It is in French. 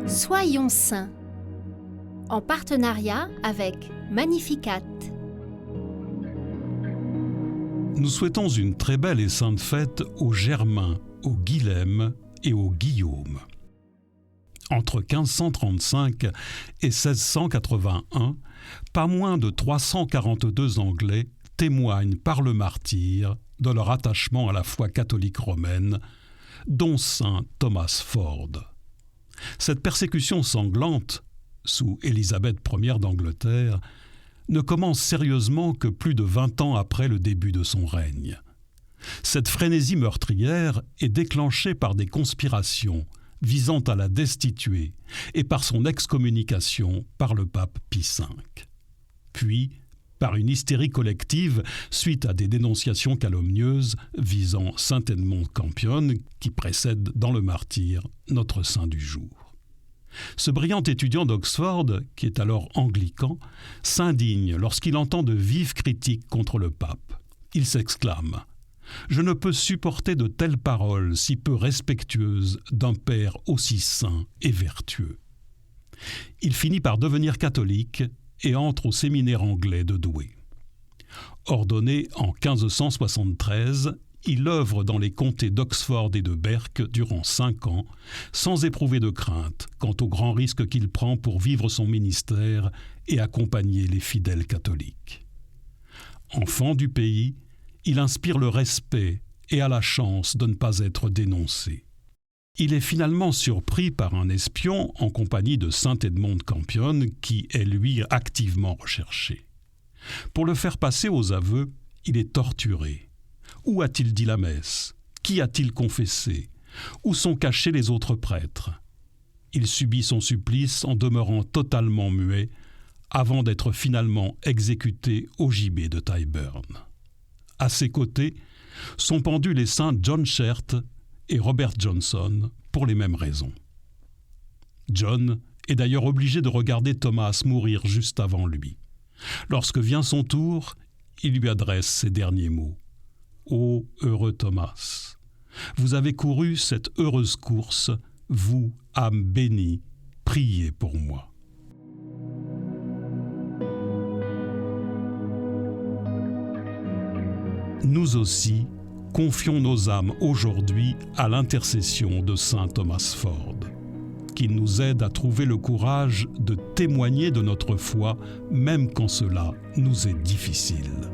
Soyons saints, en partenariat avec Magnificat. Nous souhaitons une très belle et sainte fête aux Germain, aux Guilhem et aux Guillaume. Entre 1535 et 1681, pas moins de 342 Anglais témoignent par le martyre de leur attachement à la foi catholique romaine, dont saint Thomas Ford. Cette persécution sanglante, sous Élisabeth Ier d'Angleterre, ne commence sérieusement que plus de 20 ans après le début de son règne. Cette frénésie meurtrière est déclenchée par des conspirations visant à la destituer et par son excommunication par le pape Pie V. Puis, par une hystérie collective suite à des dénonciations calomnieuses visant saint Edmond Campion qui précède dans le martyre notre saint du jour. Ce brillant étudiant d'Oxford, qui est alors anglican, s'indigne lorsqu'il entend de vives critiques contre le pape. Il s'exclame « Je ne peux supporter de telles paroles si peu respectueuses d'un père aussi saint et vertueux. » Il finit par devenir catholique et entre au séminaire anglais de Douai. Ordonné en 1573, il œuvre dans les comtés d'Oxford et de Berk durant 5 ans, sans éprouver de crainte quant aux grands risques qu'il prend pour vivre son ministère et accompagner les fidèles catholiques. Enfant du pays, il inspire le respect et a la chance de ne pas être dénoncé. Il est finalement surpris par un espion en compagnie de saint Edmond Campion qui est lui activement recherché. Pour le faire passer aux aveux, il est torturé. Où a-t-il dit la messe? Qui a-t-il confessé? Où sont cachés les autres prêtres? Il subit son supplice en demeurant totalement muet avant d'être finalement exécuté au gibet de Tyburn. À ses côtés sont pendus les saints John Chert et Robert Johnson pour les mêmes raisons. John est d'ailleurs obligé de regarder Thomas mourir juste avant lui. Lorsque vient son tour, il lui adresse ces derniers mots. « Ô heureux Thomas, vous avez couru cette heureuse course, vous, âme bénie, priez pour moi. » Nous aussi, confions nos âmes aujourd'hui à l'intercession de saint Thomas Ford, qu'il nous aide à trouver le courage de témoigner de notre foi, même quand cela nous est difficile.